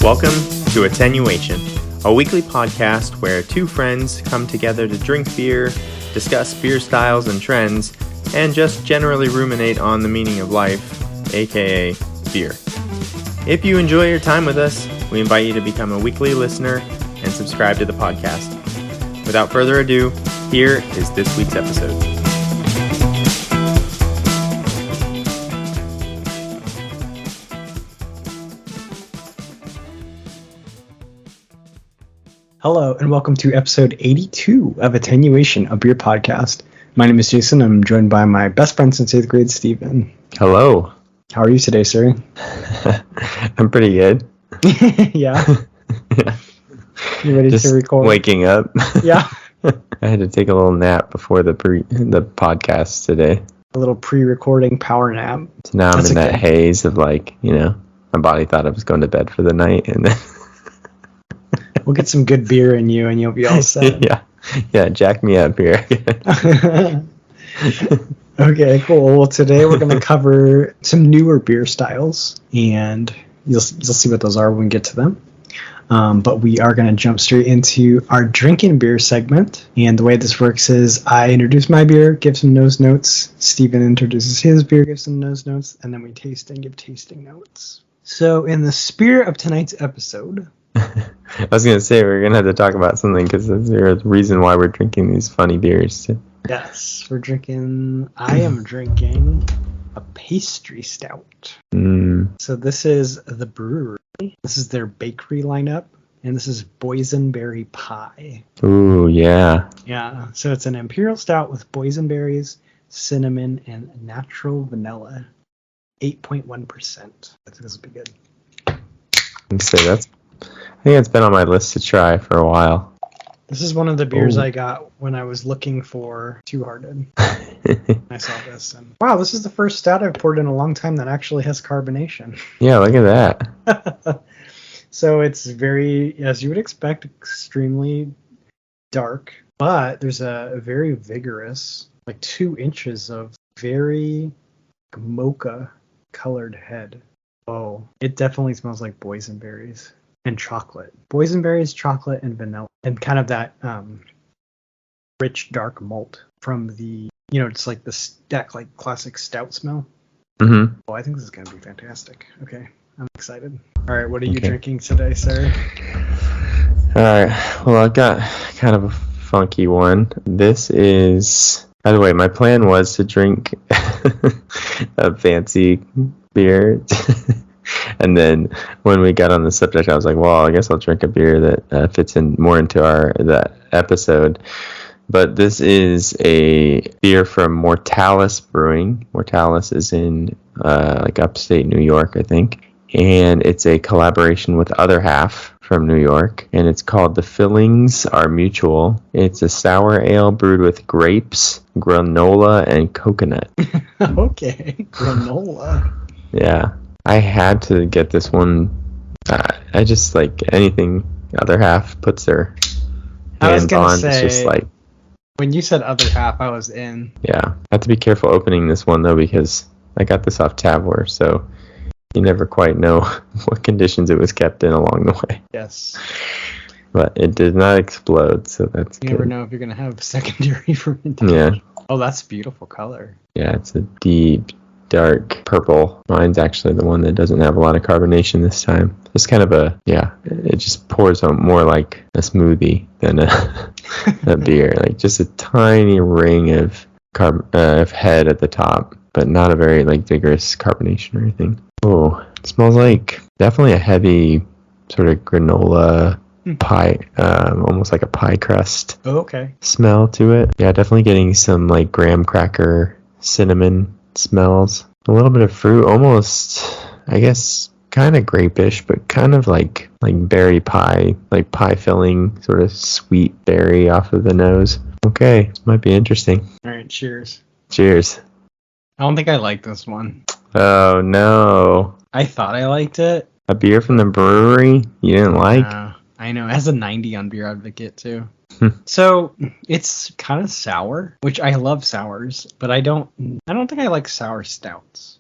Welcome to Attenuation, a weekly podcast where two friends come together to drink beer, discuss beer styles and trends, and just generally ruminate on the meaning of life, aka beer. If you enjoy your time with us, we invite you to become a weekly listener and subscribe to the podcast. Without further ado, here is this week's episode. Hello, and welcome to episode 82 of Attenuation, a beer podcast. My name is Jason. I'm joined by my best friend since 8th grade, Steven. Hello. How are you today, sir? I'm pretty good. Yeah? Yeah. You ready to record? Waking up. Yeah. I had to take a little nap before the podcast today. A little pre-recording power nap. So now I'm in that haze of my body thought I was going to bed for the night, and then we'll get some good beer in you and you'll be all set. Yeah, jack me up here. Okay, cool. Well, today we're going to cover some newer beer styles, and you'll see what those are when we get to them. But we are going to jump straight into our drinking beer segment. And the way this works is I introduce my beer, give some nose notes. Steven introduces his beer, gives some nose notes, and then we taste and give tasting notes. So in the spirit of tonight's episode... I was going to say we're going to have to talk about something because there's a reason why we're drinking these funny beers too. Yes, I am drinking a pastry stout. So this is the Bruery. This is their bakery lineup, and this is Boysenberry pie. Ooh, yeah. Yeah, so it's an Imperial stout with boysenberries, cinnamon, and natural vanilla. 8.1%. I think this will be good. I think it's been on my list to try for a while. This is one of the beers I got when I was looking for Two Hearted. I saw this, and wow, this is the first stout I've poured in a long time that actually has carbonation. Yeah, look at that. So it's very, as you would expect, extremely dark, but there's a very vigorous, 2 inches of very mocha colored head. Oh, it definitely smells like boysenberries. And chocolate. Boysenberries, chocolate, and vanilla. And kind of that rich, dark malt from the, it's like that classic stout smell. Mm-hmm. Oh, I think this is going to be fantastic. Okay, I'm excited. All right, what are you drinking today, sir? All right, well, I've got kind of a funky one. This is, by the way, my plan was to drink a fancy beer. And then when we got on the subject, I was like, well, I guess I'll drink a beer that fits in more into that episode. But this is a beer from Mortalis Brewing. Mortalis is in upstate New York, I think. And it's a collaboration with Other Half from New York. And it's called The Fillings Are Mutual. It's a sour ale brewed with grapes, granola, and coconut. Okay, granola. Yeah. I had to get this one. I just anything Other Half puts their hands on. Say, it's just when you said Other Half, I was in. Yeah, I have to be careful opening this one though because I got this off Tavware, so you never quite know what conditions it was kept in along the way. Yes. But it did not explode, so that's good. You never know if you're gonna have secondary fermentation. Yeah. Oh, that's a beautiful color. Yeah, it's a deep, dark purple. Mine's actually the one that doesn't have a lot of carbonation this time. It's kind of it just pours out more like a smoothie than a beer. Just a tiny ring of head at the top, but not a very vigorous carbonation or anything. Oh, it smells like definitely a heavy sort of granola pie, almost like a pie crust. Oh, okay. Smell to it. Yeah, definitely getting some graham cracker, cinnamon smells. A little bit of fruit, almost, I guess, kind of grapish, but kind of like berry pie, pie filling, sort of sweet berry off of the nose. Okay, this might be interesting. All right, cheers. Cheers. I don't think I like this one. Oh, no. I thought I liked it. A beer from the brewery you didn't like? I know. It has a 90 on Beer Advocate, too. So it's kind of sour, which I love sours, but I don't think I like sour stouts.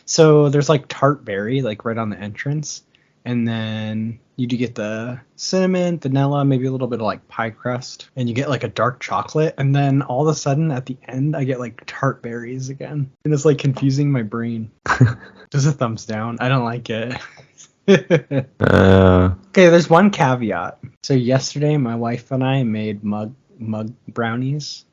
So there's tart berry right on the entrance, and then you do get the cinnamon, vanilla, maybe a little bit of like pie crust, and you get like a dark chocolate, and then all of a sudden at the end I get like tart berries again, and it's like confusing my brain. Just a thumbs down. I don't like it. Okay, there's one caveat. So yesterday my wife and I made mug brownies.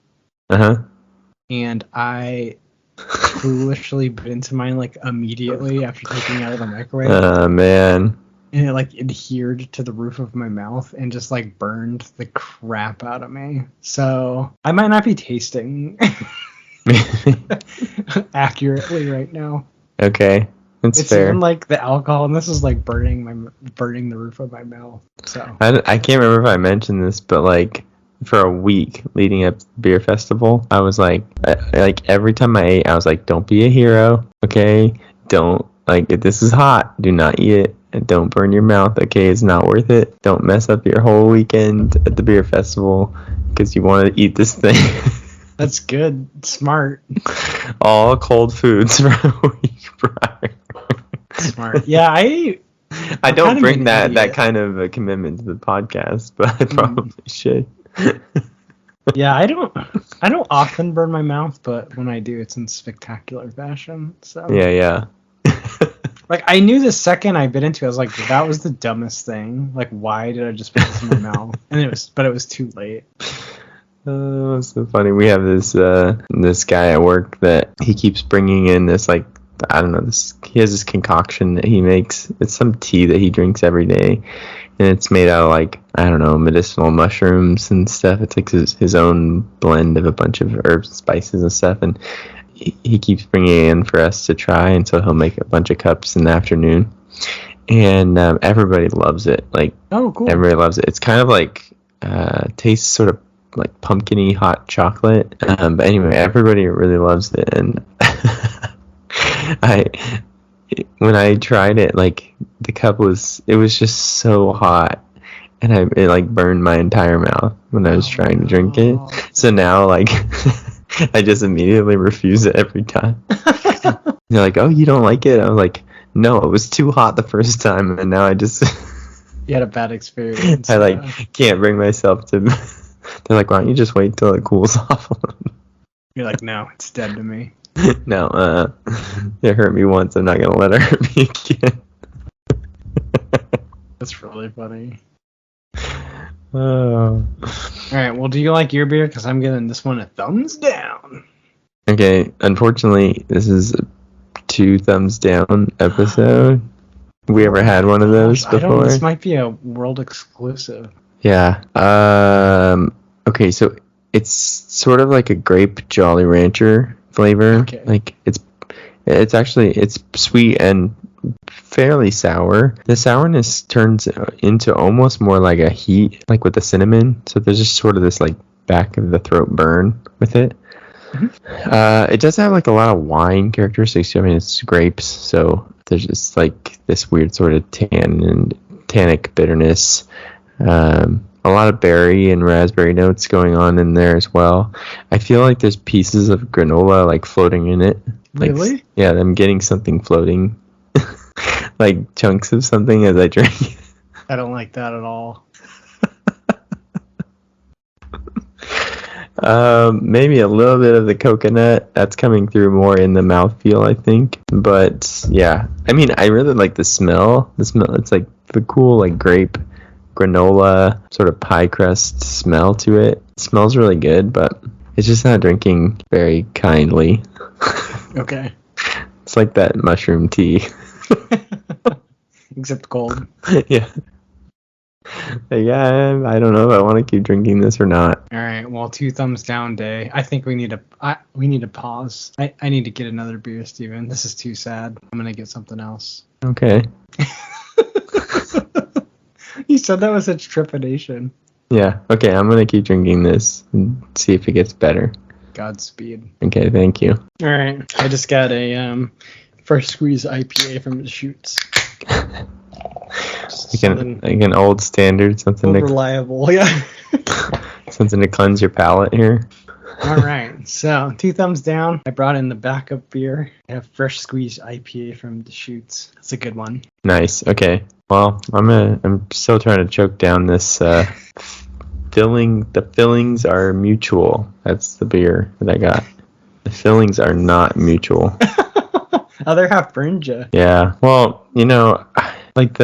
And I foolishly bit into mine like immediately after taking it out of the microwave. Oh man. And it like adhered to the roof of my mouth and just like burned the crap out of me. So I might not be tasting accurately right now. Okay. It's fair. Even like the alcohol, and this is like burning the roof of my mouth. So I can't remember if I mentioned this, but like for a week leading up to the beer festival, I was like every time I ate, I was like, don't be a hero, okay? Don't, like, this is hot, do not eat it, and don't burn your mouth, okay? It's not worth it. Don't mess up your whole weekend at the beer festival because you want to eat this thing. That's good, smart. All cold foods for a week prior. Smart. Yeah, I don't bring that kind of a commitment to the podcast, but I probably should. Yeah, I don't often burn my mouth, but when I do, it's in spectacular fashion. So yeah. Like, I knew the second I bit into it, I was like, that was the dumbest thing. Like, why did I just put this in my mouth? And it was too late. Oh, it's so funny. We have this guy at work that he keeps bringing in this, like, I don't know, he has this concoction that he makes. It's some tea that he drinks every day, and it's made out of, like, I don't know, medicinal mushrooms and stuff. It's like his own blend of a bunch of herbs and spices and stuff, and he keeps bringing it in for us to try, and so he'll make a bunch of cups in the afternoon, and everybody loves it. Like, oh, cool. Everybody loves it. It's kind of like tastes sort of like pumpkin-y hot chocolate, but anyway, everybody really loves it. And when I tried it, like, the cup was just so hot, and it like burned my entire mouth when I was trying to drink it. So now, like, I just immediately refuse it every time. They're like, oh, you don't like it? I was like, no, it was too hot the first time, and now I just you had a bad experience. I like can't bring myself to. They're like, why don't you just wait till it cools off? You're like, no, it's dead to me. No, it hurt me once. I'm not gonna let it hurt me again. That's really funny. Oh. Alright, well, do you like your beer? Because I'm giving this one a thumbs down. Okay, unfortunately, this is a 2 thumbs down episode. We ever had one of those before? This might be a world exclusive. Yeah. Okay, so it's sort of like a grape Jolly Rancher flavor. Okay. Like, it's sweet and fairly sour. The sourness turns into almost more like a heat, like with the cinnamon. So there's just sort of this like back of the throat burn with it. Mm-hmm. It does have like a lot of wine characteristics. I mean, it's grapes, so there's just like this weird sort of tannic bitterness. A lot of berry and raspberry notes going on in there as well. I feel like there's pieces of granola like floating in it. Like, really? Yeah, I'm getting something floating. Like chunks of something as I drink. I don't like that at all. Maybe a little bit of the coconut that's coming through more in the mouthfeel, I think. But yeah, I mean, I really like the smell. It's like the cool like grape granola sort of pie crust smell to it. It smells really good, but it's just not drinking very kindly. Okay. It's like that mushroom tea. Except cold. Yeah. Yeah, I don't know if I want to keep drinking this or not. All right. Well, 2 thumbs down day. I think we need to pause. I need to get another beer, Steven. This is too sad. I'm gonna get something else. Okay. You said that with such trepidation. Yeah. Okay. I'm gonna keep drinking this and see if it gets better. Godspeed. Okay. Thank you. All right. I just got a first squeeze IPA from the shoots. Like an old standard, something reliable, yeah. Something to cleanse your palate here. All right, so 2 thumbs down. I brought in the backup beer. I have fresh squeezed IPA from the shoots. It's a good one. Nice. Okay. Well, I'm still trying to choke down this filling. The fillings are mutual. That's the beer that I got. The fillings are not mutual. Other half burned ya. Yeah. Well, like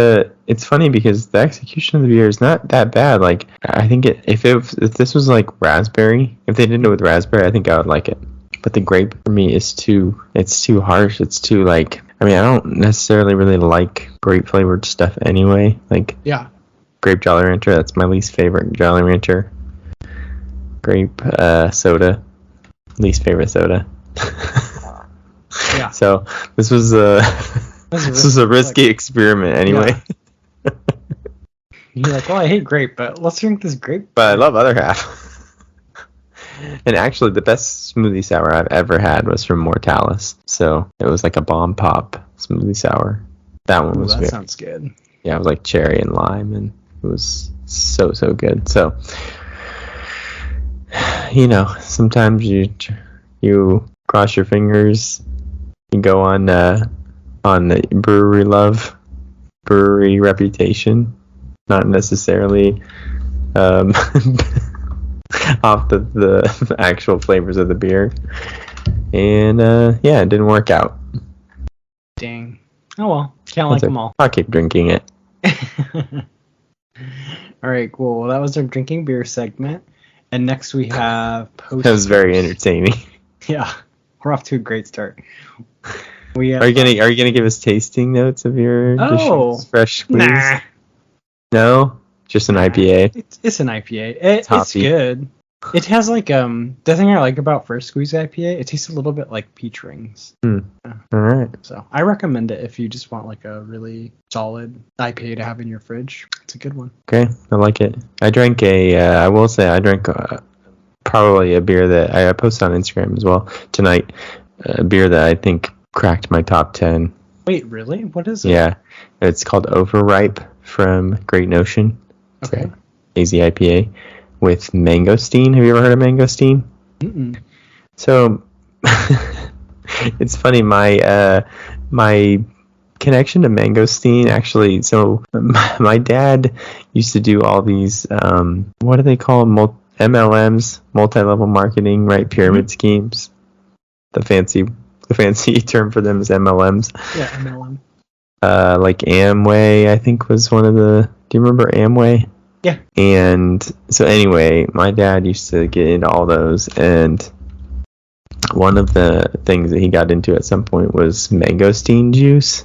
it's funny because the execution of the beer is not that bad. Like I think if this was like raspberry, if they did it with raspberry, I think I would like it. But the grape for me is too harsh. It's too like, I mean, I don't necessarily really like grape flavored stuff anyway. Like Yeah. grape Jolly Rancher, that's my least favorite Jolly Rancher. Grape soda, least favorite soda. Yeah. So this was a risky experiment anyway. Yeah. You're like, well, I hate grape, but let's drink this grape. But I love other half. And actually, the best smoothie sour I've ever had was from Mortalis. So it was like a bomb pop smoothie sour. That one was sounds good. Yeah, it was like cherry and lime, and it was so good. So, sometimes you cross your fingers. You go on the brewery love, brewery reputation, not necessarily off the actual flavors of the beer. And it didn't work out. Dang. Oh well, can't like them all. I'll keep drinking it. All right, cool. Well, that was our drinking beer segment, and next we have post. That was very entertaining. Yeah, we're off to a great start. We have, are you gonna give us tasting notes of your dishes, fresh squeeze? Nah. No, just an IPA. It's an IPA. It's good. It has like the thing I like about First Squeeze IPA. It tastes a little bit like peach rings. Yeah. All right. So I recommend it if you just want like a really solid IPA to have in your fridge. It's a good one. Okay, I like it. I drank I will say I drank probably a beer that I posted on Instagram as well tonight. A beer that I think cracked my top 10. Wait, really? What is it? Yeah, it's called Overripe from Great Notion. Okay. Easy IPA with mangosteen. Have you ever heard of mangosteen? Mm-mm. So it's funny. My connection to mangosteen actually. So my dad used to do all these. What do they call them? MLMs, multi-level marketing, right? Pyramid schemes. The fancy term for them is MLMs. Yeah, MLM. Like Amway, I think was one of the. Do you remember Amway? Yeah. And so anyway, my dad used to get into all those, and one of the things that he got into at some point was mangosteen juice.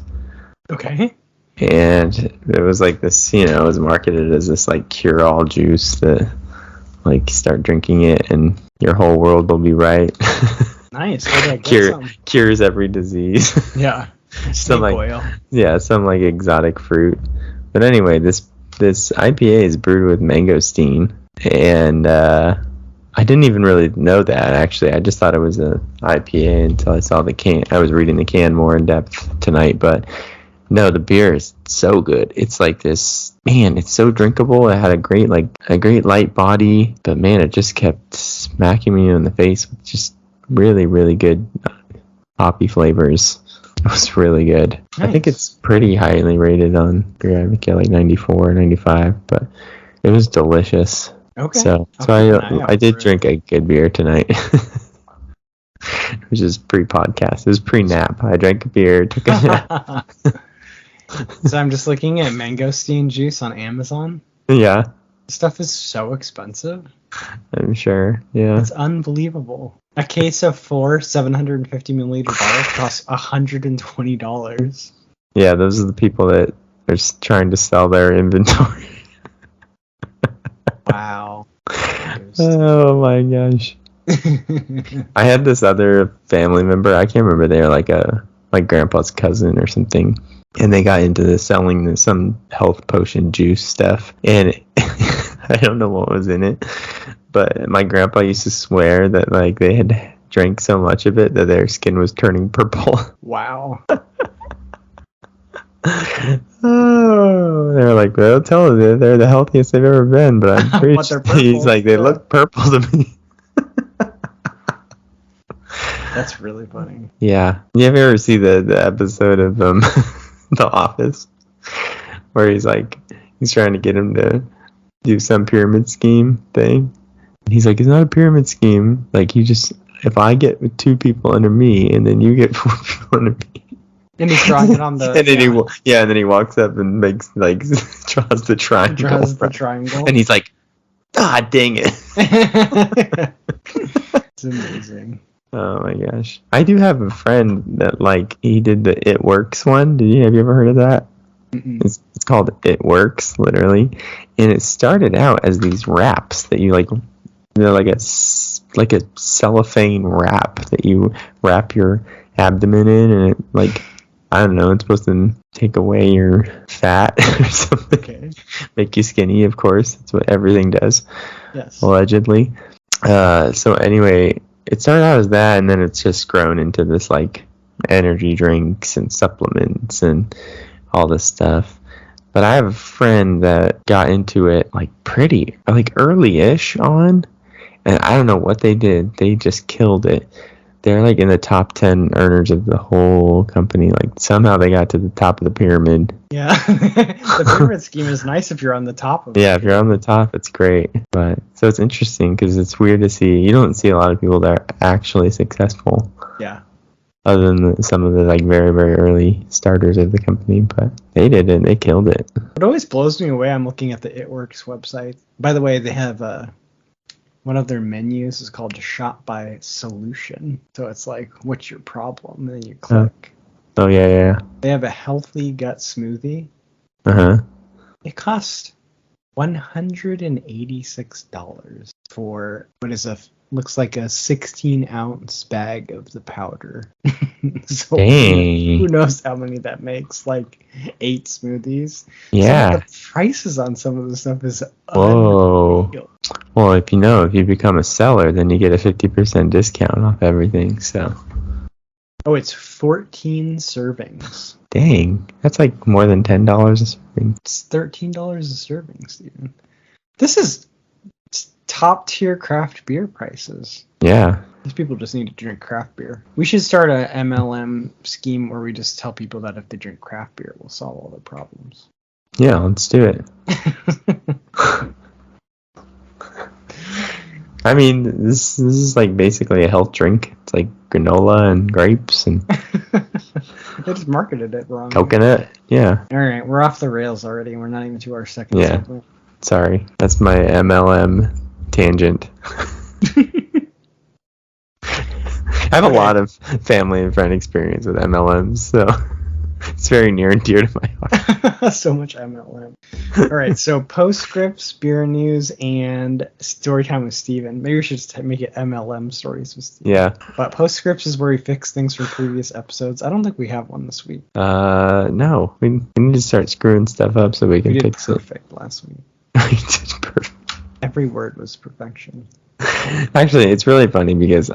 Okay. And it was like this, it was marketed as this like cure-all juice that like start drinking it and your whole world will be right. Nice. Cures every disease. Yeah. Some oil. Yeah, some like exotic fruit. But anyway, this IPA is brewed with mangosteen, and I didn't even really know that actually. I just thought it was a IPA until I saw the can. I was reading the can more in depth tonight, but no, the beer is so good. It's like this, man, it's so drinkable. It had a great light body, but man, it just kept smacking me in the face with just really, really good hoppy flavors. It was really good. Nice. I think it's pretty highly rated on Beer Advocate, like 94, 95, but it was delicious. Okay. So I did drink a good beer tonight. Which is pre-podcast. It was pre-nap. I drank a beer, took a nap. So I'm just looking at mangosteen juice on Amazon. Yeah. This stuff is so expensive. I'm sure. Yeah. It's unbelievable. A case of 4 750 milliliter bottles costs $120. Yeah, those are the people that are trying to sell their inventory. Wow. Oh my gosh. I had this other family member. I can't remember. They were like grandpa's cousin or something. And they got into selling some health potion juice stuff. And I don't know what was in it. But my grandpa used to swear that like they had drank so much of it that their skin was turning purple. Wow. Oh, they were like, well, tell them they're the healthiest they've ever been, but I'm pretty sure he's like, they look purple to me. That's really funny. Yeah. You ever see the episode of The Office where he's trying to get him to do some pyramid scheme thing. And he's like, it's not a pyramid scheme. Like, if I get 2 people under me and then you get 4 people under me. And he's drawing it on the. And then he walks up and makes draws the triangle. And he's like, ah, dang it. It's amazing. Oh my gosh. I do have a friend that he did the It Works one. Have you ever heard of that? Mm-mm. It's called It Works, literally. And it started out as these wraps that you they're like a cellophane wrap that you wrap your abdomen in, and it I don't know, it's supposed to take away your fat or something. Okay. Make you skinny, of course. That's what everything does. Yes. Allegedly. So anyway, it started out as that, and then it's just grown into this energy drinks and supplements and all this stuff. But I have a friend that got into it pretty early-ish on, and I don't know what they did. They just killed it. They're in the top 10 earners of the whole company. Somehow they got to the top of the pyramid. Yeah. The pyramid scheme is nice if you're on the top of it. Yeah, if you're on the top, it's great. But so it's interesting because it's weird to see. You don't see a lot of people that are actually successful. Yeah. Other than some of the very, very early starters of the company. But they did it. They killed it. What always blows me away, I'm looking at the It Works website. By the way, they have one of their menus is called Shop by Solution. So it's what's your problem? And then you click. Oh, yeah. They have a healthy gut smoothie. Uh-huh. It costs $186 for looks like a 16-ounce bag of the powder. So dang. Who knows how many that makes? 8 smoothies. Yeah. So the prices on some of the stuff is whoa. unreal. Well, if you become a seller, then you get a 50% discount off everything. So. Oh, it's 14 servings. Dang, that's more than $10 a serving. It's $13 a serving, Steven. This is top tier craft beer prices. Yeah. These people just need to drink craft beer. We should start a MLM scheme where we just tell people that if they drink craft beer, we'll solve all their problems. Yeah, let's do it. I mean, this is basically a health drink. It's granola and grapes and they just marketed it wrong. Coconut. Yeah. All right, we're off the rails already. We're not even to our second segment. Sorry, that's my MLM tangent. I have a lot of family and friend experience with MLMs, so it's very near and dear to my heart. So much MLM. All right, so postscripts, beer news, and story time with Steven. Maybe we should just make it MLM stories with Steven. Yeah. But postscripts is where we fix things from previous episodes. I don't think we have one this week. No. We need to start screwing stuff up so we can fix it. We did perfect last week. We did perfect. Every word was perfection. Actually, it's really funny because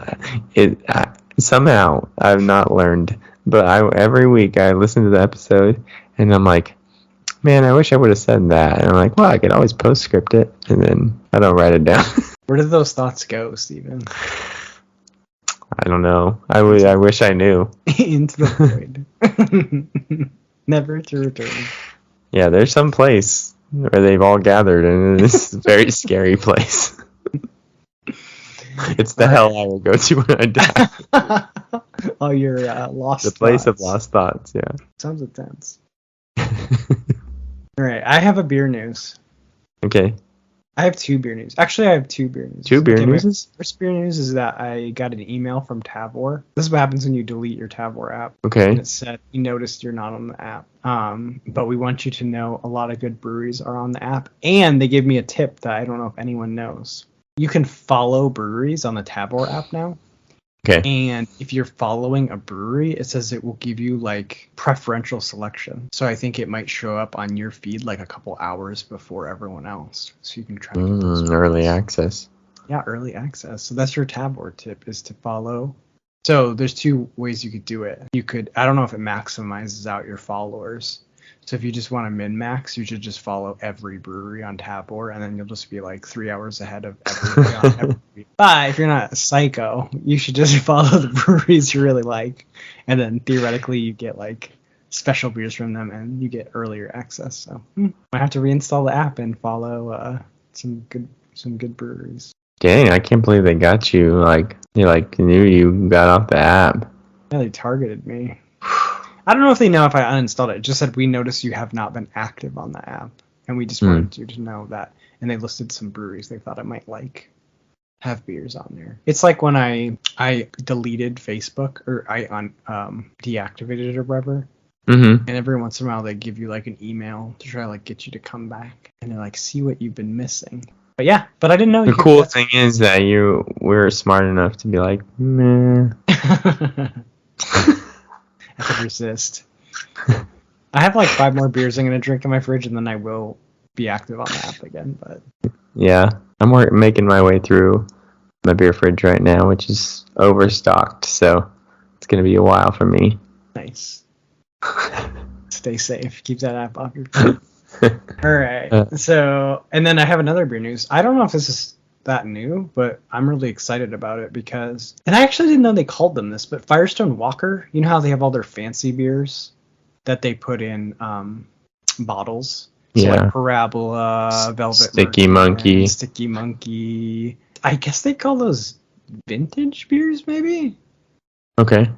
somehow I've not learned, but every week I listen to the episode and I'm like, man, I wish I would have said that. And I'm like, well, I could always postscript it, and then I don't write it down. Where did those thoughts go, Steven? I don't know. I wish I knew. Into the void. Never to return. Yeah, there's some place where they've all gathered, and this is a very scary place. It's the hell I will go to when I die. Oh, your lost thoughts. The place of lost thoughts, yeah. Sounds intense. All right, I have a beer news. Okay. I have 2 beer news. Actually, I have 2 beer news. 2 beer news? First beer news is that I got an email from Tavor. This is what happens when you delete your Tavor app. Okay. And it said, we noticed you're not on the app. But we want you to know a lot of good breweries are on the app. And they gave me a tip that I don't know if anyone knows. You can follow breweries on the Tavor app now. Okay. And if you're following a brewery, it says it will give you preferential selection. So I think it might show up on your feed a couple hours before everyone else. So you can try to get those early access. Yeah, early access. So that's your Tavor tip, is to follow. So there's 2 ways you could do it. You could, I don't know if it maximizes out your followers. So if you just want to min-max, you should just follow every brewery on Tavor, and then you'll just be 3 hours ahead of everybody on every brewery. But if you're not a psycho, you should just follow the breweries you really like, and then theoretically you get special beers from them, and you get earlier access. So I have to reinstall the app and follow some good breweries. Dang, I can't believe they got you. Like, they knew you got off the app. Yeah, they targeted me. I don't know if they know if I uninstalled it. It just said, we noticed you have not been active on the app, and we just wanted you to know that. And they listed some breweries they thought I might have beers on there. It's like when I deleted Facebook, or I deactivated it or whatever. Mm-hmm. And every once in a while they give you like an email to try to like get you to come back, and they're like, see what you've been missing. But yeah, but I didn't know. The cool thing is that you were smart enough to be like, meh. I could resist. I have like 5 more beers I'm gonna drink in my fridge, and then I will be active on the app again. But yeah, I'm making my way through my beer fridge right now, which is overstocked, so it's gonna be a while for me. Nice. Stay safe. Keep that app off your phone. All right. So, and then I have another beer news. I don't know if this is that new, but I'm really excited about it because, and I actually didn't know they called them this, but Firestone Walker, you know how they have all their fancy beers that they put in bottles? So Yeah. like Parabola, Velvet Sticky Monkey. I guess they call those vintage beers, maybe? Okay.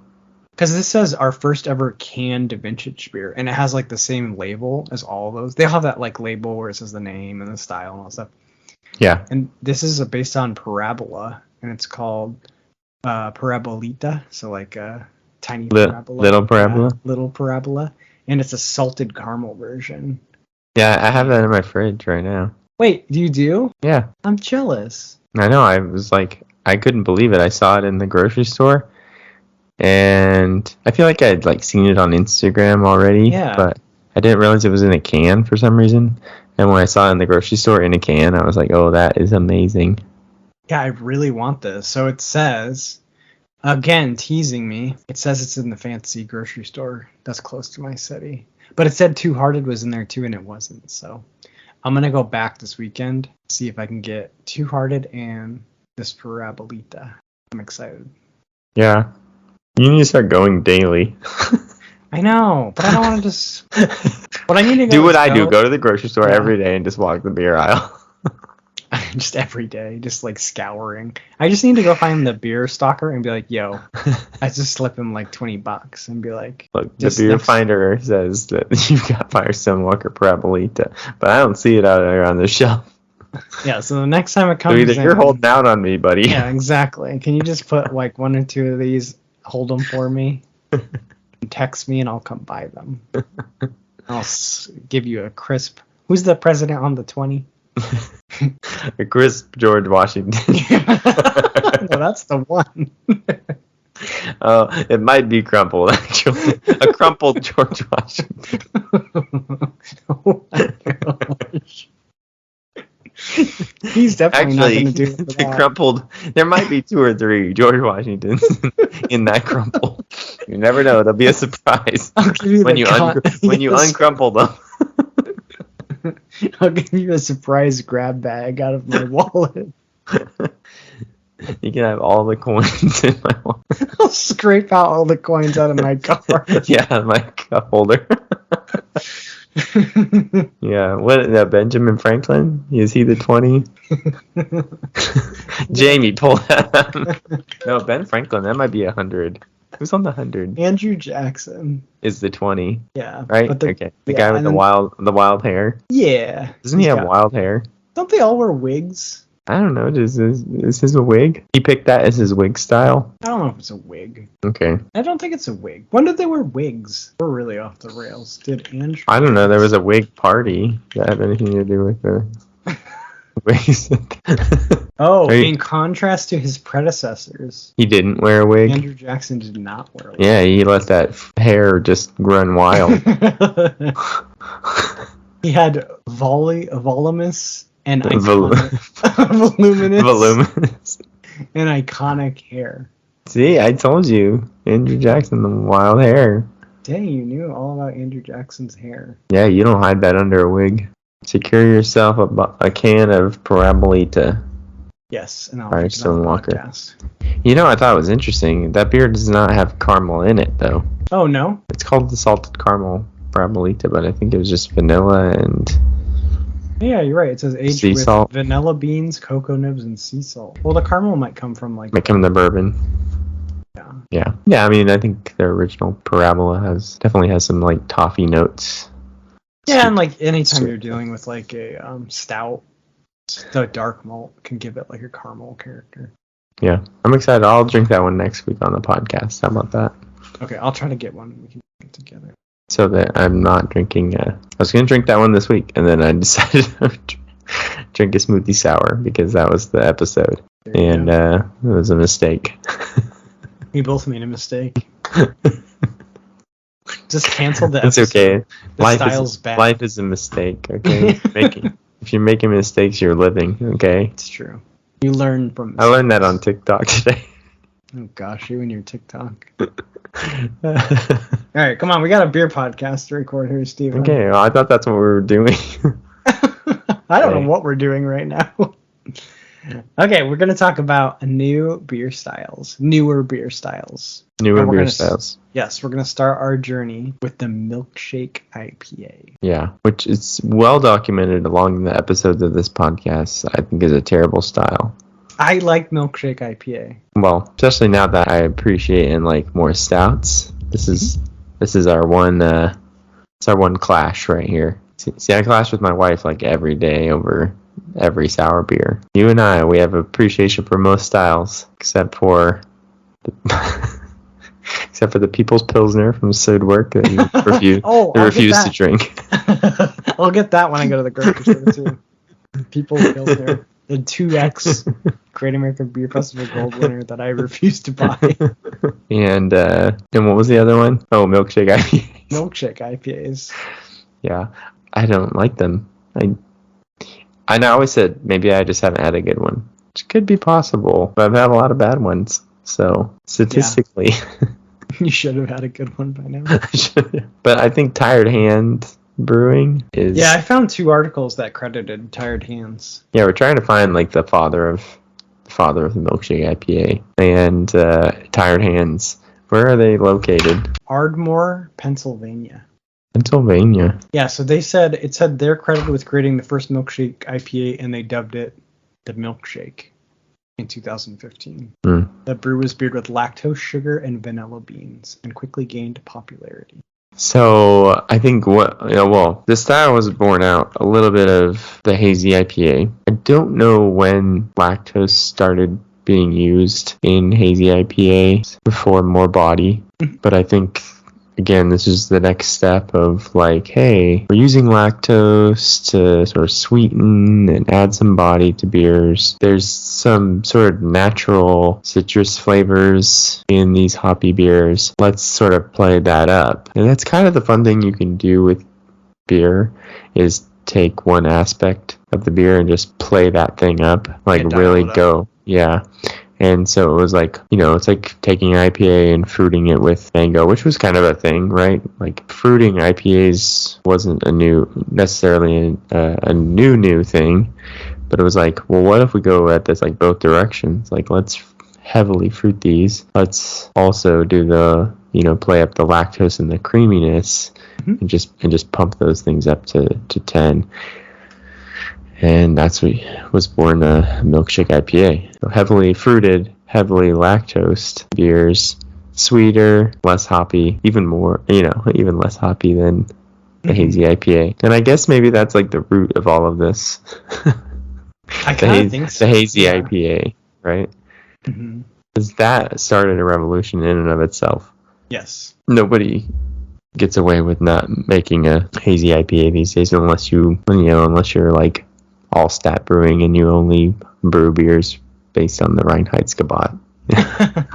Because this says our first ever canned vintage beer, and it has like the same label as all of those. They have that like label where it says the name and the style and all that stuff. Yeah. And this is based on Parabola, and it's called Parabolita, so like a tiny Parabola. Little Parabola? Little Parabola. And it's a salted caramel version. Yeah, I have that in my fridge right now. Wait, you do? Yeah. I'm jealous. I know, I was like, I couldn't believe it. I saw it in the grocery store, and I feel like I'd like seen it on Instagram already, but I didn't realize it was in a can for some reason. And when I saw it in the grocery store in a can, I was like, oh, that is amazing. Yeah, I really want this. So it says, again, teasing me, it says it's in the fancy grocery store that's close to my city. But it said Two Hearted was in there too, and it wasn't. So I'm going to go back this weekend, see if I can get Two Hearted and this Parabolita. I'm excited. Yeah. You need to start going daily. I know, but I don't want to just... What I need to do what I do. Go to the grocery store every day and just walk the beer aisle. Just every day, just like scouring. I just need to go find the beer stalker and be like, yo, I just slip him like $20 and be like... Look, the beer finder says that you've got Firestone Walker Parabolita, but I don't see it out there on the shelf. Yeah, so the next time it comes so either you're holding out on me, buddy. Yeah, exactly. Can you just put like 1 or 2 of these, hold them for me, and text me, and I'll come buy them. I'll give you a crisp... Who's the president on the 20? A crisp George Washington. No, that's the one. Oh, it might be crumpled, actually. A crumpled George Washington. Oh my gosh. He's definitely not going to do it. The crumpled. There might be 2 or 3 George Washingtons in that crumple. You never know. There'll be a surprise when you uncrumple them. I'll give you a surprise grab bag out of my wallet. You can have all the coins in my wallet. I'll scrape out all the coins out of my car. Yeah, my cup holder. Yeah, what? Benjamin Franklin? Is he the 20? Jamie, pull that. No, Ben Franklin. That might be 100. Who's on the 100? Andrew Jackson is the 20. Yeah, right. Okay, the guy with the wild hair. Yeah, doesn't he have wild hair? Don't they all wear wigs? I don't know. Is his a wig? He picked that as his wig style? I don't know if it's a wig. Okay. I don't think it's a wig. When did they wear wigs? We're really off the rails. Did Andrew? I don't know. There was a wig party. Does that have anything to do with the wigs? Oh, in contrast to his predecessors. He didn't wear a wig? Andrew Jackson did not wear a wig. Yeah, he let that hair just run wild. He had voluminous and voluminous and iconic hair. See, I told you, Andrew Jackson, the wild hair. Dang, you knew all about Andrew Jackson's hair. Yeah, you don't hide that under a wig. Secure yourself a can of Parabolita. Yes, and I'll drink it Firestone on the Walker. podcast. You know, I thought it was interesting. That beer does not have caramel in it, though. Oh, no? It's called the Salted Caramel Bramolita, but I think it was just vanilla and Yeah, you're right. It says aged sea with salt. vanilla beans, cocoa nibs, and sea salt. Well, the caramel might come from like. Might come the bourbon. Yeah. Yeah. I mean, I think their original Parabola definitely has some like toffee notes. Yeah, and like anytime Sweet. you're dealing with like a stout, the dark malt can give it like a caramel character. Yeah, I'm excited. I'll drink that one next week on the podcast. How about that? Okay, I'll try to get one. We can get together. So that I'm not drinking. I was going to drink that one this week, and then I decided to drink a smoothie sour because that was the episode, and it was a mistake. We both made a mistake. Just cancel the It's episode. okay. The style's bad. Life is a mistake. Okay, if you're making mistakes, you're living. Okay. It's true. You learn from mistakes. I learned that on TikTok today. Oh gosh, you and your TikTok. All right, come on. We got a beer podcast to record here, Steven. Okay, well, I thought that's what we were doing. I don't know what we're doing right now. Okay, we're going to talk about newer beer styles. Newer beer styles. Yes, we're going to start our journey with the Milkshake IPA. Yeah, which is well documented along the episodes of this podcast. I think is a terrible style. I like Milkshake IPA. Well, especially now that I appreciate and like more stouts. This is our one. It's our one clash right here. See, I clash with my wife like every day over every sour beer. You and I, we have appreciation for most styles, except for the People's Pilsner from Sudwerk that you refuse to drink. I'll get that when I go to the grocery store too. People's Pilsner, the 2X Great American Beer Festival Gold winner that I refuse to buy. And what was the other one? Oh, Milkshake IPAs. Milkshake IPAs. Yeah, I don't like them. I always said maybe I just haven't had a good one, which could be possible, but I've had a lot of bad ones. So statistically, you should have had a good one by now. But I think Tired Hand Brewing is. Yeah, I found 2 articles that credited Tired Hands. Yeah, we're trying to find like the father of the Milkshake IPA and Tired Hands. Where are they located? Ardmore, Pennsylvania. Pennsylvania. Yeah, so it said they're credited with creating the first Milkshake IPA, and they dubbed it the Milkshake in 2015. The brew was brewed with lactose, sugar, and vanilla beans, and quickly gained popularity. So I think this style was born out a little bit of the hazy IPA. I don't know when lactose started being used in hazy IPA before more body, but I think. Again, this is the next step of like, hey, we're using lactose to sort of sweeten and add some body to beers. There's some sort of natural citrus flavors in these hoppy beers. Let's sort of play that up. And that's kind of the fun thing you can do with beer is take one aspect of the beer and just play that thing up. Like really go. Yeah. And so it was like, it's like taking an IPA and fruiting it with mango, which was kind of a thing, right? Like fruiting IPAs wasn't necessarily a new thing, but it was like, well, what if we go at this like both directions? Like, let's heavily fruit these. Let's also do the, play up the lactose and the creaminess and just pump those things up to 10. And that's what was born a Milkshake IPA. So heavily fruited, heavily lactosed beers, sweeter, less hoppy, even less hoppy than the hazy IPA. And I guess maybe that's like the root of all of this. I kind of think so. The hazy IPA, right? Because that started a revolution in and of itself. Yes. Nobody gets away with not making a hazy IPA these days unless you're like All-Stat Brewing and you only brew beers based on the Reinheitsgebot.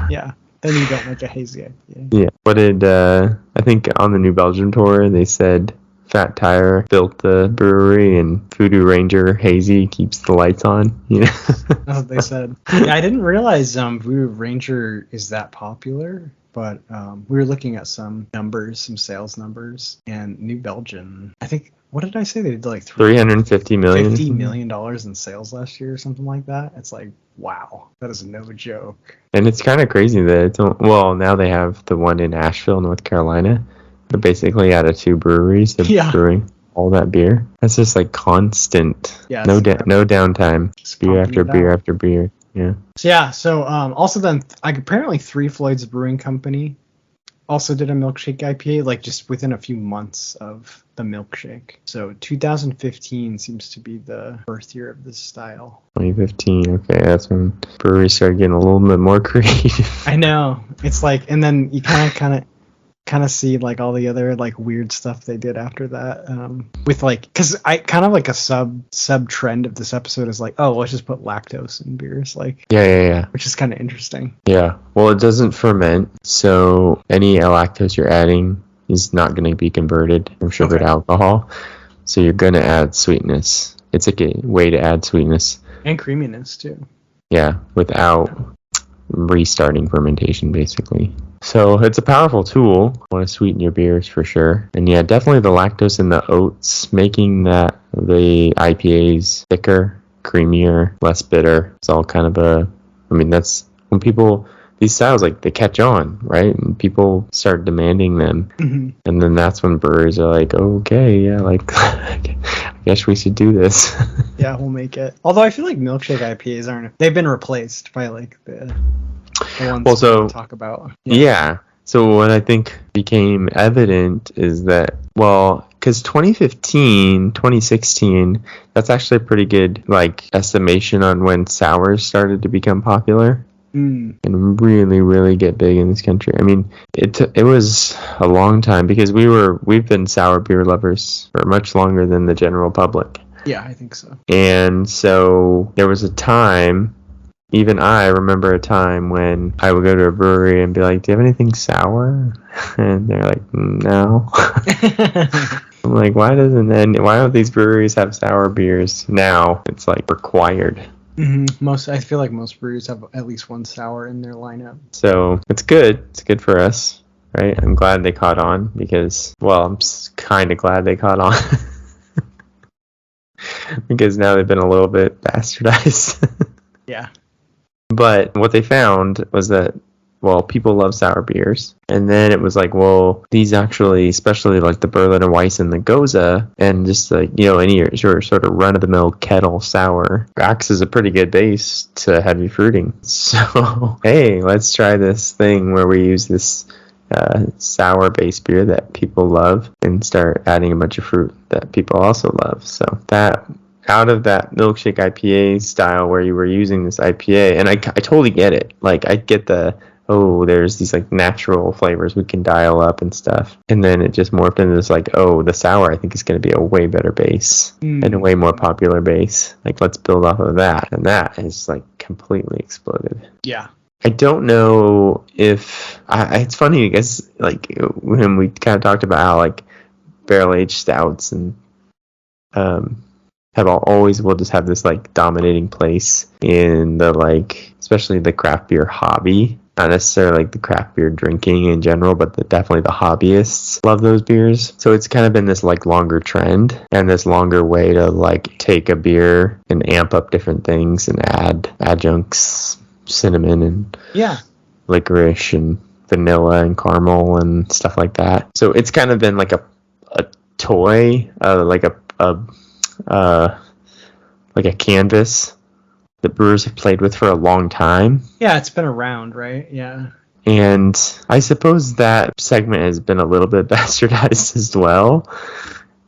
Yeah, then you don't make a hazy IPA. Yeah. What did I think on the New Belgium tour they said Fat Tire built the brewery and Voodoo Ranger Hazy keeps the lights on. That's what they said. Yeah, I didn't realize Voodoo Ranger is that popular. But we were looking at some numbers, some sales numbers, and New Belgium, I think, what did I say? They did like $350 million. $50 million in sales last year or something like that. It's like, wow, that is no joke. And it's kind of crazy that well, now they have the one in Asheville, North Carolina. They're basically out of 2 breweries. They're brewing all that beer. That's just like constant. Yeah. No downtime. Beer after beer after beer. Yeah. So also then apparently Three Floyds Brewing Company also did a milkshake IPA like just within a few months of the milkshake. So 2015 seems to be the birth year of this style. 2015. Okay, that's when breweries started getting a little bit more creative. I know. It's like, and then you kind of see like all the other like weird stuff they did after that with like, because I kind of like a sub trend of this episode is like, oh, let's just put lactose in beers, like yeah, which is kind of interesting. Yeah, well, it doesn't ferment, so any lactose you're adding is not going to be converted from sugar to alcohol, so you're going to add sweetness. It's like a way to add sweetness and creaminess too. Yeah, without restarting fermentation, basically. So it's a powerful tool. Want to sweeten your beers for sure. And yeah, definitely the lactose in the oats, making the IPAs thicker, creamier, less bitter. It's all kind of that's when these styles, like, they catch on, right? And people start demanding them. Mm-hmm. And then that's when brewers are like, okay, yeah, like, I guess we should do this. Yeah, we'll make it. Although I feel like milkshake IPAs they've been replaced by like the ones we talk about. Yeah. So what I think became evident is that, well, because 2015, 2016, that's actually a pretty good like estimation on when sours started to become popular. And really, really get big in this country. I mean, it was a long time because we've been sour beer lovers for much longer than the general public. Yeah, I think so. And so there was a time, even I remember a time when I would go to a brewery and be like, "Do you have anything sour?" And they're like, "No." I'm like, why don't these breweries have sour beers now? It's like required. Mm-hmm. I feel like most breweries have at least one sour in their lineup. So it's good. It's good for us, right? I'm glad they caught on because, well, I'm kind of glad they caught on because now they've been a little bit bastardized. Yeah. But what they found was that, well, people love sour beers. And then it was like, well, these actually, especially like the Berliner Weiss and the Goza, and just like, any your sort of run-of-the-mill kettle sour, acts as a pretty good base to heavy fruiting. So, hey, let's try this thing where we use this sour base beer that people love and start adding a bunch of fruit that people also love. So that... out of that milkshake IPA style where you were using this IPA, and I totally get it. Like, I get there's these like natural flavors we can dial up and stuff. And then it just morphed into this like, the sour I think is going to be a way better base and a way more popular base. Like, let's build off of that. And that has like completely exploded. Yeah. I don't know if it's funny, I guess, like when we kind of talked about how like barrel aged stouts and will just have this like dominating place in the like, especially the craft beer hobby. Not necessarily like the craft beer drinking in general, but definitely the hobbyists love those beers. So it's kind of been this like longer trend and this longer way to like take a beer and amp up different things and add adjuncts, cinnamon and licorice and vanilla and caramel and stuff like that. So it's kind of been like a toy, like a canvas that brewers have played with for a long time. Yeah, it's been around, right? Yeah. And I suppose that segment has been a little bit bastardized as well,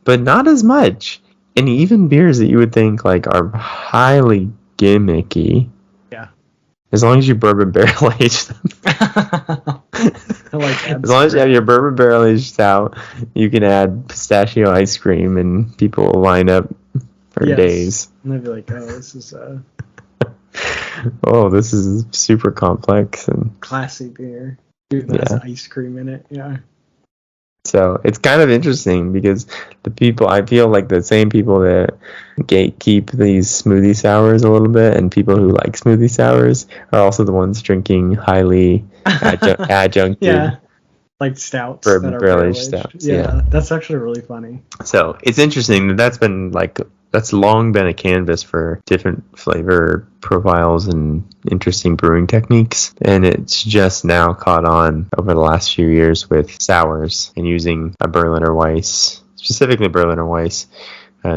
but not as much. And even beers that you would think like are highly gimmicky. Yeah. As long as you bourbon barrel age them. As long as you have your bourbon barrel aged stout, you can add pistachio ice cream and people will line up for days. And they'd be like, this is this is super complex and classy beer. Dude, that has ice cream in it. Yeah. So it's kind of interesting because I feel like the same people that gatekeep these smoothie sours a little bit, and people who like smoothie sours are also the ones drinking highly adjuncted Yeah, like stouts that are barrel aged barrel-aged. stouts. Yeah, that's actually really funny. So it's interesting that's long been a canvas for different flavor profiles and interesting brewing techniques, and it's just now caught on over the last few years with sours and using a Berliner Weiss, specifically Berliner Weiss.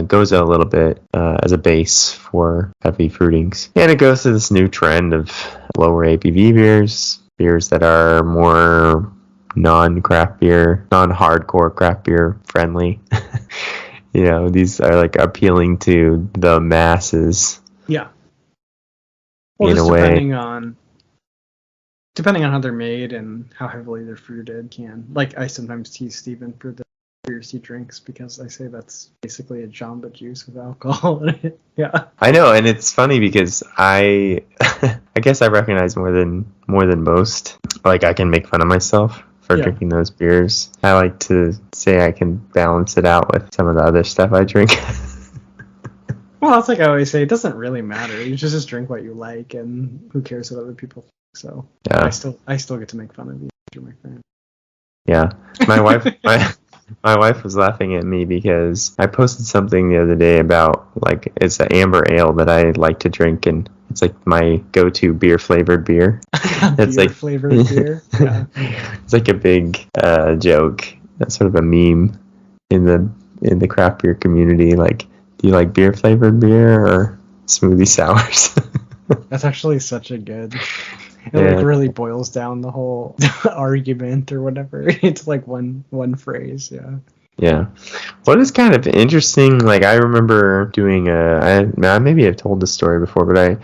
Goes a little bit as a base for heavy fruitings, and it goes to this new trend of lower ABV beers that are more non-craft beer, non-hardcore craft beer friendly. These are like appealing to the masses. Yeah. Well, in just a way. Depending on how they're made and how heavily they're fruited, like I sometimes tease Steven for the beers he drinks because I say that's basically a Jamba Juice with alcohol in it. Yeah. I know, and it's funny because I guess I recognize more than most. Like I can make fun of myself for drinking those beers. I like to say I can balance it out with some of the other stuff I drink. Well, it's like I always say, it doesn't really matter. You just drink what you like, and who cares what other people think. So I still get to make fun of you. You're my friend. Yeah, my wife my wife was laughing at me because I posted something the other day about like it's an amber ale that I like to drink, and it's like my go-to flavored beer. It's like flavored beer. Yeah. It's like a big joke. That's sort of a meme in the craft beer community. Like, do you like beer flavored beer or smoothie sours? That's actually such a good. It like really boils down the whole argument or whatever. It's like one phrase. Yeah. Yeah. What is kind of interesting, like I remember doing maybe I've told this story before, but I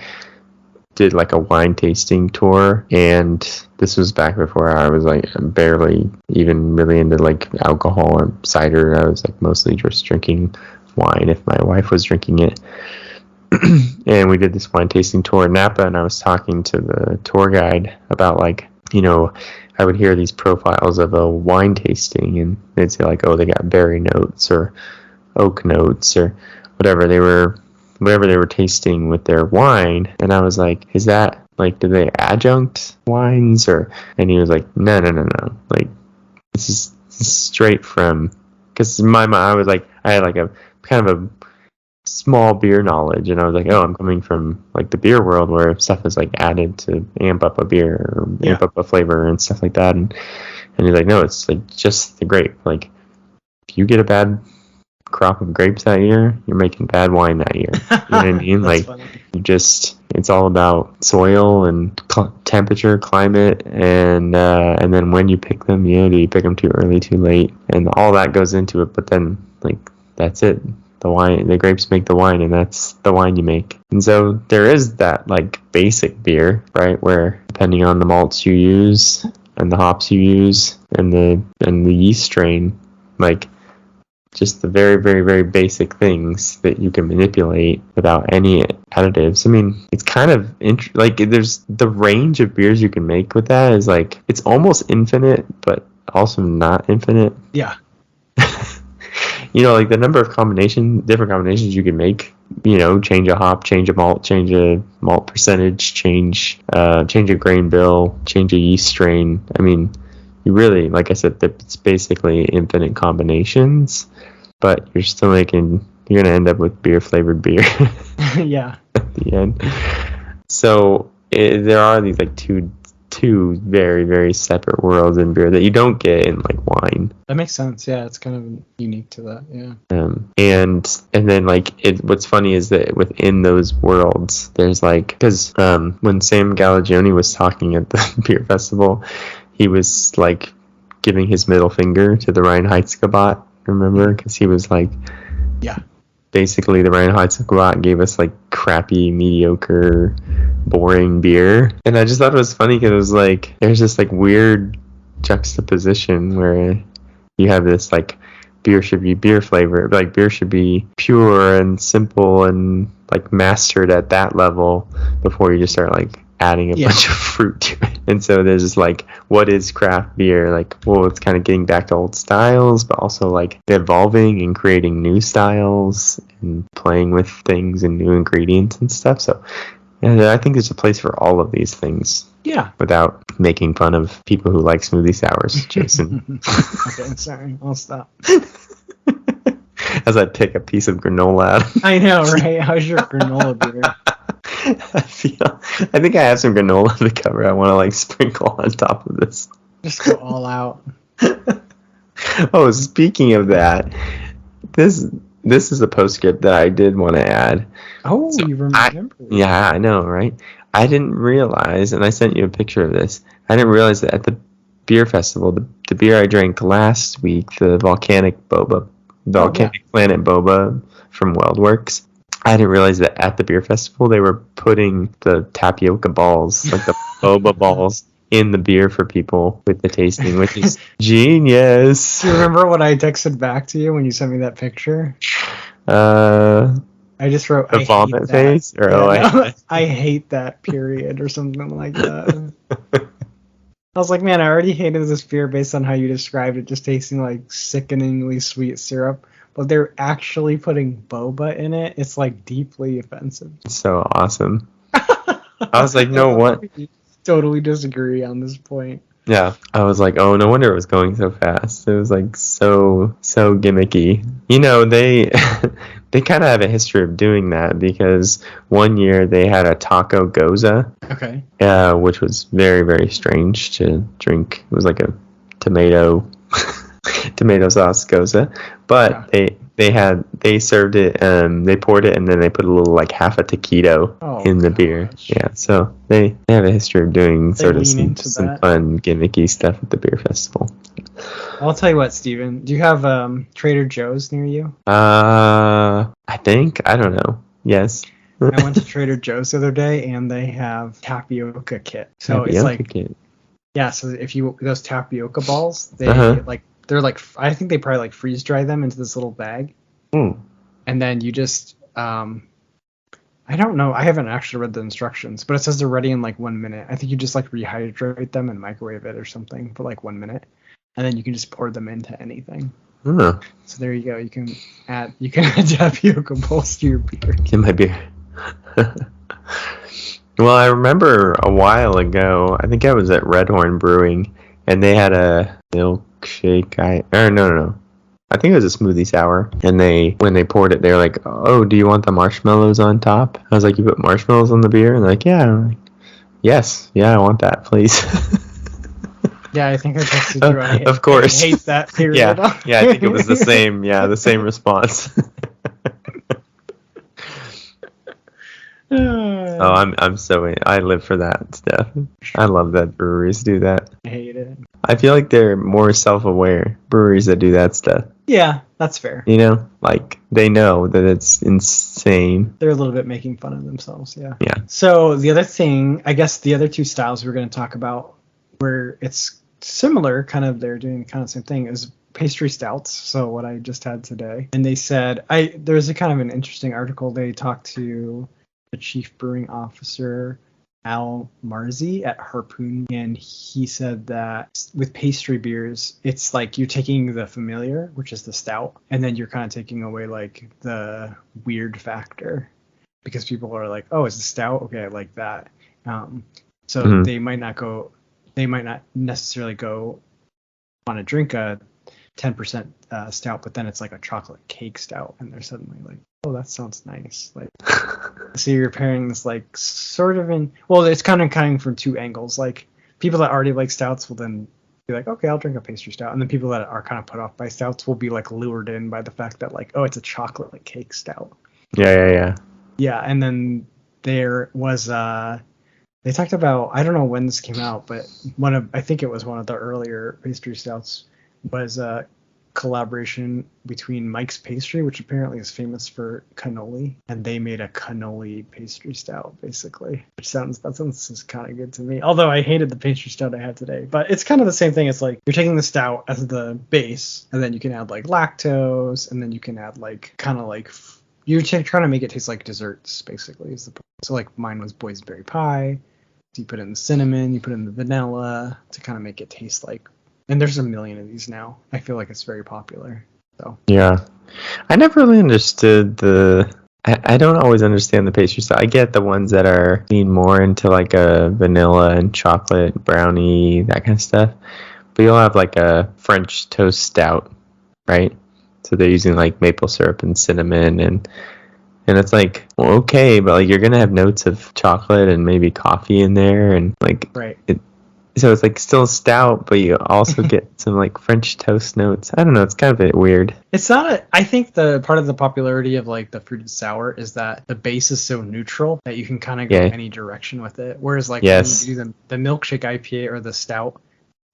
did like a wine tasting tour, and this was back before I was like barely even really into like alcohol or cider. I was like mostly just drinking wine if my wife was drinking it. And we did this wine tasting tour in Napa, and I was talking to the tour guide about like, I would hear these profiles of a wine tasting, and they'd say like, oh, they got berry notes or oak notes or whatever they were tasting with their wine. And I was like, is that like, do they adjunct wines and he was like, no, like this is straight from, because in my mind I had like a kind of a small beer knowledge, and I was like, oh, I'm coming from like the beer world where stuff is like added to amp up a beer or amp up a flavor and stuff like that, and he's like, no, it's like just the grape. Like if you get a bad crop of grapes that year, you're making bad wine that year. You know what I mean? Like funny. It's all about soil and temperature, climate, and then when you pick them, do you pick them too early, too late, and all that goes into it. But then like that's it. The grapes make the wine, and that's the wine you make. And so there is that like basic beer, right, where depending on the malts you use and the hops you use and the yeast strain, like just the very, very, very basic things that you can manipulate without any additives. I mean, it's kind of like there's the range of beers you can make with that is like it's almost infinite, but also not infinite. Yeah. Like the number of different combinations you can make, change a hop, change a malt, change a malt percentage, change a grain bill, change a yeast strain. I mean, you really, like I said, it's basically infinite combinations, but you're going to end up with beer flavored beer. Yeah. At the end. So there are these like two very, very separate worlds in beer that you don't get in like wine. That makes sense. Yeah, it's kind of unique to that. Yeah. And then like what's funny is that within those worlds, there's like because when Sam Galagioni was talking at the beer festival, he was like giving his middle finger to the Reinheitsgebot. Remember? Because he was like, yeah. Basically, the Reinheitsgebot gave us like crappy, mediocre, boring beer, and I just thought it was funny because it was like there's this like weird juxtaposition where you have this like beer should be beer flavor, like beer should be pure and simple and like mastered at that level before you just start like adding a bunch of fruit to it. And so there's just like, what is craft beer? Like, well, it's kind of getting back to old styles, but also like evolving and creating new styles and playing with things and new ingredients and stuff. So yeah, I think there's a place for all of these things. Yeah. Without making fun of people who like smoothie sours, Jason. Okay, sorry. I'll stop. As I pick a piece of granola out. I know, right? How's your granola beer? I think I have some granola to cover. I want to like sprinkle on top of this. Just go all out. Oh, speaking of that, this is a postscript that I did want to add. Oh, so you remember? Yeah, I know, right? I didn't realize, and I sent you a picture of this. I didn't realize that at the beer festival, the beer I drank last week, the Volcanic Planet Boba from Weldworks, I didn't realize that at the beer festival they were putting the tapioca balls, like the boba balls, in the beer for people with the tasting, which is genius. Do you remember what I texted back to you when you sent me that picture? I just wrote the vomit face, or I hate that period, or something like that. I was like, man, I already hated this beer based on how you described it, just tasting like sickeningly sweet syrup. But they're actually putting boba in it. It's like deeply offensive. So awesome. I was like, no, what? Totally disagree on this point. Yeah, I was like, oh, no wonder it was going so fast. It was like so gimmicky. You know, they kind of have a history of doing that, because one year they had a taco goza. Okay. Which was very, very strange to drink. It was like a tomato sauce goza, but yeah. They served it, they poured it, and then they put a little like half a taquito in the beer. Yeah, so they have a history of doing sort of some fun gimmicky stuff at the beer festival. I'll tell you what, Steven, do you have Trader Joe's near you? I think, I don't know. Yes. I went to Trader Joe's the other day, and they have tapioca kit. So it's like kit. Yeah, so if you those tapioca balls, they they're like, I think they probably like freeze dry them into this little bag. And then you just, I don't know. I haven't actually read the instructions, but it says they're ready in like 1 minute. I think you just like rehydrate them and microwave it or something for like 1 minute. And then you can just pour them into anything. So there you go. You can add tapioca balls to your beer. In my beer. Well, I remember a while ago, I think I was at Red Horn Brewing, and they had a milkshake. No. I think it was a smoothie sour. And when they poured it, they were like, oh, do you want the marshmallows on top? I was like, you put marshmallows on the beer? And they're like, yeah. I'm like, yes. Yeah, I want that, please. Yeah, I think I texted you. Of course. I hate that period. Yeah, I think it was the same response. I live for that stuff. I love that breweries do that. I hate it. I feel like they're more self-aware, breweries that do that stuff. Yeah, that's fair. You know, like they know that it's insane. They're a little bit making fun of themselves, yeah. Yeah. So the other thing, I guess the other two styles we're going to talk about where it's similar, kind of they're doing kind of the same thing, is pastry stouts. So what I just had today. And they said, there's a kind of an interesting article. They talked to the chief brewing officer, Al Marzi at Harpoon, and he said that with pastry beers, it's like you're taking the familiar, which is the stout, and then you're kind of taking away like the weird factor, because people are like, oh, it's a stout, okay, I like that. So they might not necessarily go want to drink a 10% stout, but then it's like a chocolate cake stout, and they're suddenly like, oh, that sounds nice. Like, so you're pairing this like sort of it's kind of coming from two angles. Like people that already like stouts will then be like, okay, I'll drink a pastry stout, and then people that are kind of put off by stouts will be like lured in by the fact that like, oh, it's a chocolate like cake stout. Yeah. And then there was they talked about, I don't know when this came out, but I think it was one of the earlier pastry stouts was a collaboration between Mike's Pastry, which apparently is famous for cannoli, and they made a cannoli pastry stout, basically, that sounds kind of good to me. Although I hated the pastry stout I had today, but it's kind of the same thing. It's like you're taking the stout as the base, and then you can add like lactose, and then you can add like kind of like you're trying to make it taste like desserts, basically. So like mine was boysenberry pie, So you put in the cinnamon, you put in the vanilla to kind of make it taste like. And there's a million of these now. I feel like it's very popular. So Yeah. I never really understood I don't always understand the pastry style. I get the ones that are lean more into like a vanilla and chocolate brownie, that kind of stuff. But you'll have like a French toast stout, right? So they're using like maple syrup and cinnamon and it's like, well, okay, but like you're gonna have notes of chocolate and maybe coffee in there and like right. So it's like still stout, but you also get some like French toast notes. I don't know. It's kind of a bit weird. It's not. I think the part of the popularity of like the fruited sour is that the base is so neutral that you can kind of go any direction with it. Whereas like when you do the milkshake IPA or the stout,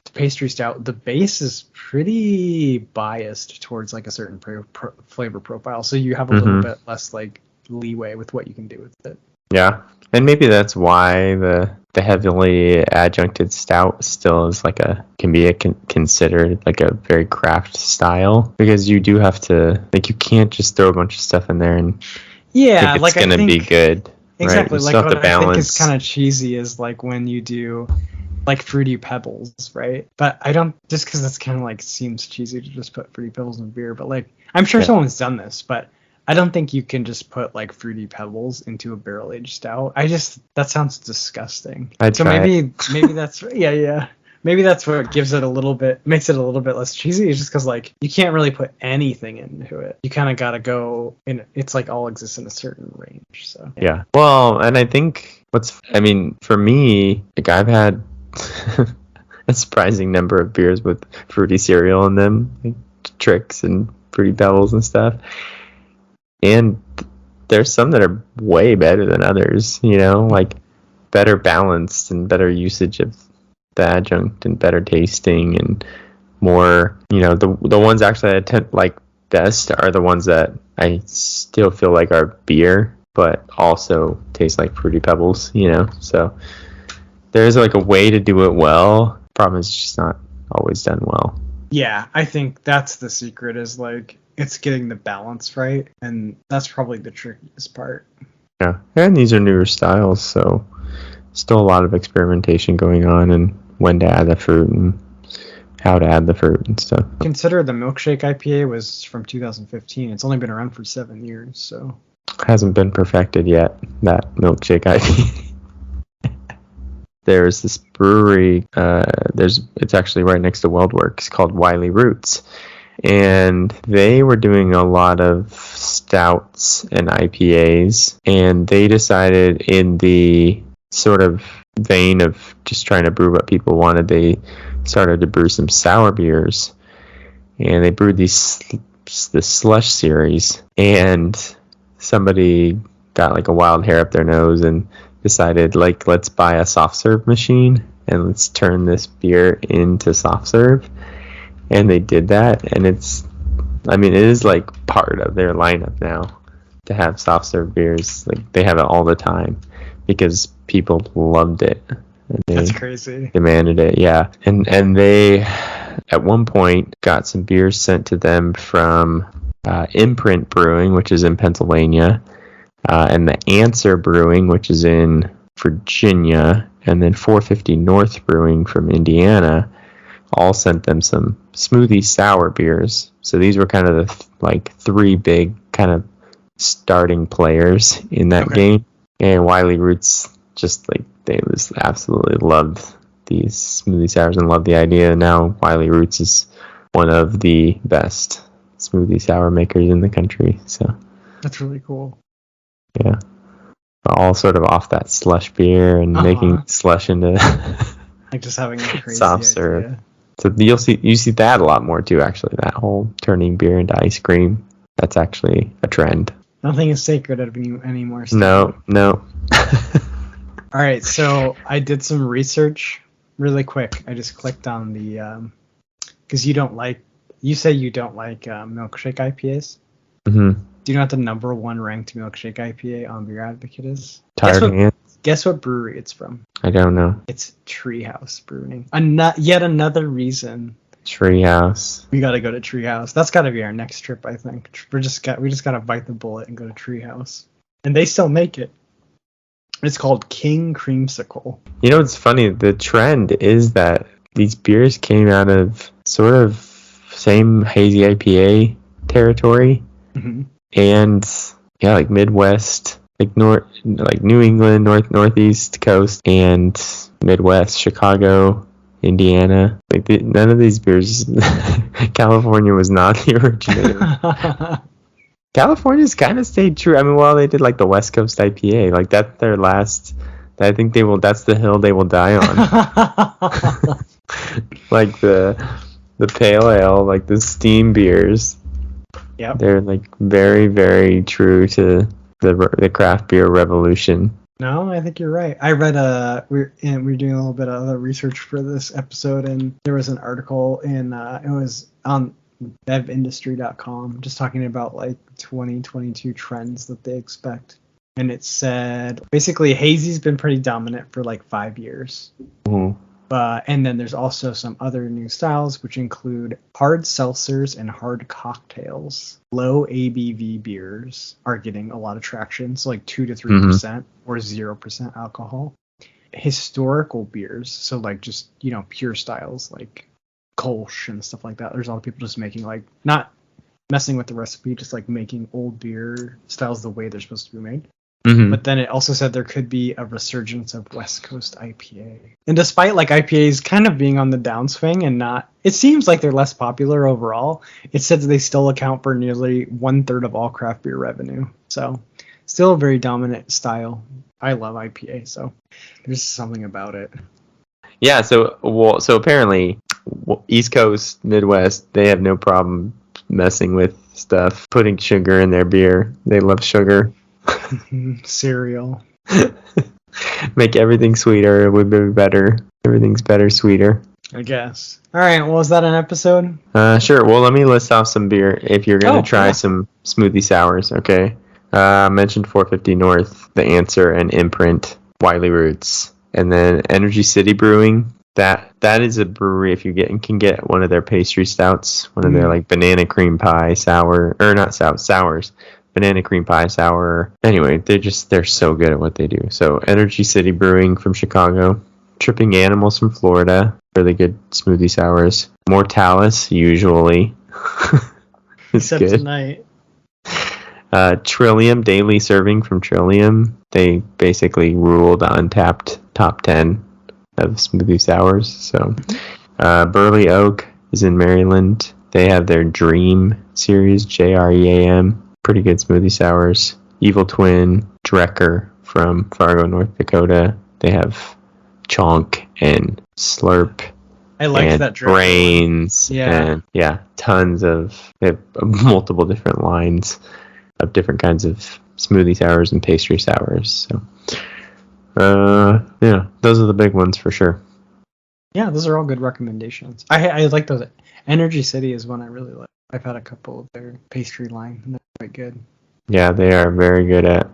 the pastry stout, the base is pretty biased towards like a certain flavor profile. So you have a little bit less like leeway with what you can do with it. Yeah. And maybe that's why the heavily adjuncted stout still is like can be considered like a very craft style, because you do have to, like, you can't just throw a bunch of stuff in there and think it's gonna be good. Exactly. Right? Like what I think is kind of cheesy is like when you do like Fruity Pebbles, right? But I don't, just because that's kind of like seems cheesy to just put Fruity Pebbles in beer, but like I'm sure someone's done this, but I don't think you can just put like Fruity Pebbles into a barrel aged stout. That sounds disgusting. Maybe that's maybe that's what makes it a little bit less cheesy. It's just because like you can't really put anything into it. You kind of gotta go in. It's like all exists in a certain range. So yeah. Well, and I think for me, like I've had a surprising number of beers with fruity cereal in them, like Tricks and Fruity Pebbles and stuff. And there's some that are way better than others, like better balanced and better usage of the adjunct and better tasting and more, the ones actually I tend like best are the ones that I still feel like are beer, but also taste like Fruity Pebbles, So there's like a way to do it well. Problem is, it's just not always done well. Yeah, I think that's the secret, is like it's getting the balance right, and that's probably the trickiest part. Yeah, and these are newer styles, so still a lot of experimentation going on, and when to add the fruit and how to add the fruit and stuff. Consider the milkshake IPA was from 2015. It's only been around for 7 years, so hasn't been perfected yet, that milkshake IPA. There's this brewery, it's actually right next to WeldWorks, called Wiley Roots. And they were doing a lot of stouts and IPAs, and they decided, in the sort of vein of just trying to brew what people wanted, they started to brew some sour beers, and they brewed this slush series, and somebody got like a wild hair up their nose and decided, like, let's buy a soft serve machine and let's turn this beer into soft serve. And they did that, and it is like part of their lineup now to have soft serve beers. Like, they have it all the time because people loved it. And that's crazy. Demanded it, yeah. And they, at one point, got some beers sent to them from Imprint Brewing, which is in Pennsylvania, and the Answer Brewing, which is in Virginia, and then 450 North Brewing from Indiana. All sent them some Smoothie sour beers. So these were kind of the three big kind of starting players in that game. And Wiley Roots just they absolutely loved these smoothie sours and loved the idea. Now Wiley Roots is one of the best smoothie sour makers in the country. So that's really cool. Yeah, all sort of off that slush beer and making slush into like just having a crazy soft serve. So you see that a lot more too, actually, that whole turning beer into ice cream. That's actually a trend. Nothing is sacred anymore. No. All right, so I did some research really quick. I just clicked on the because you say you don't like milkshake IPAs. Mm-hmm. Do you know what the number one ranked milkshake IPA on Beer Advocate is? Guess what brewery it's from? I don't know. It's Treehouse Brewing. Yet another reason. Treehouse. We got to go to Treehouse. That's got to be our next trip, I think. We just got to bite the bullet and go to Treehouse. And they still make it. It's called King Creamsicle. You know, it's funny. The trend is that these beers came out of sort of same hazy IPA territory, Mm-hmm. and yeah, like Midwest, like New England, Northeast coast, and Midwest, Chicago, Indiana. Like none of these beers, California was not the originator. California's kind of stayed true. I mean, well, they did like the West Coast IPA, like that's their last. I think they will. That's the hill they will die on. Like the pale ale, like the steam beers. Yep. They're like very, very true to the craft beer revolution. No, I think you're right. I read we're doing a little bit of other research for this episode, and there was an article in it was on bevindustry.com just talking about like 2022 trends that they expect. And it said basically hazy's been pretty dominant for like 5 years. Mm-hmm. And then there's also some other new styles, which include hard seltzers and hard cocktails. Low ABV beers are getting a lot of traction, so like 2 to 3% or 0% alcohol. Historical beers, so like just, pure styles like Kolsch and stuff like that. There's a lot of people just making like, not messing with the recipe, just like making old beer styles the way they're supposed to be made. Mm-hmm. But then it also said there could be a resurgence of West Coast IPA. And despite like IPAs kind of being on the downswing and it seems like they're less popular overall, it said that they still account for nearly 1/3 of all craft beer revenue. So still a very dominant style. I love IPA, so there's something about it. Yeah, so apparently East Coast, Midwest, they have no problem messing with stuff, putting sugar in their beer. They love sugar. Cereal. Make everything sweeter. It would be better. Everything's better, sweeter. I guess. All right, well, is that an episode? Sure. Well, let me list off some beer if you're going to try some smoothie sours, okay? I mentioned 450 North, The Answer, and Imprint, Wiley Roots. And then Energy City Brewing. That is a brewery if you can get one of their pastry stouts, one of their like banana cream pie sour, or not sours. Banana cream pie sour. Anyway, they're so good at what they do. So Energy City Brewing from Chicago, Tripping Animals from Florida, really good smoothie sours. Mortalis usually. Except good. Tonight. Trillium Daily Serving from Trillium. They basically ruled Untapped top 10 of smoothie sours. So Burley Oak is in Maryland. They have their Dream series, JREAM. Pretty good smoothie sours. Evil Twin, Drecker from Fargo, North Dakota. They have Chonk and Slurp. I liked that Drecker. Brains. Yeah. And tons of, they have multiple different lines of different kinds of smoothie sours and pastry sours. So, those are the big ones for sure. Yeah, those are all good recommendations. I like those. Energy City is one I really like. I've had a couple of their pastry line, and they're quite good. Yeah, they are very good at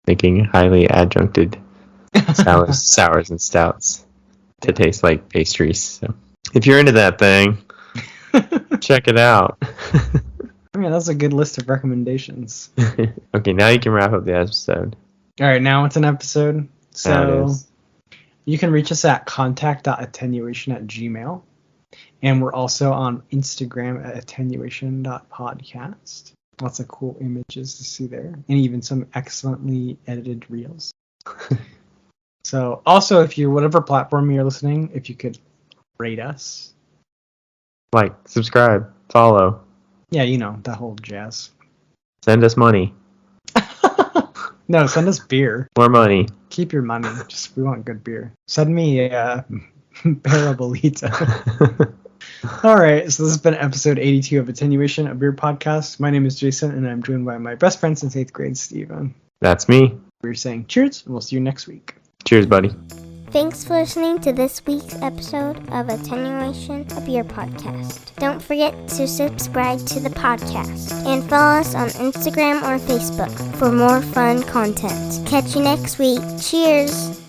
making highly adjuncted sours and stouts to taste like pastries. So if you're into that thing, check it out. I mean, that's a good list of recommendations. Okay, now you can wrap up the episode. All right, now it's an episode. So you can reach us at contact.attenuation@gmail.com. And we're also on Instagram at attenuation.podcast. Lots of cool images to see there. And even some excellently edited reels. So also, if you, whatever platform you're listening, if you could rate us. Like, subscribe, follow. Yeah, that whole jazz. Send us money. No, send us beer. More money. Keep your money. We want good beer. Send me a Parabolita. All right, so this has been episode 82 of Attenuation, a beer podcast. My name is Jason, and I'm joined by my best friend since 8th grade, Steven. That's me. We're saying cheers, and we'll see you next week. Cheers, buddy. Thanks for listening to this week's episode of Attenuation, a beer podcast. Don't forget to subscribe to the podcast and follow us on Instagram or Facebook for more fun content. Catch you next week. Cheers!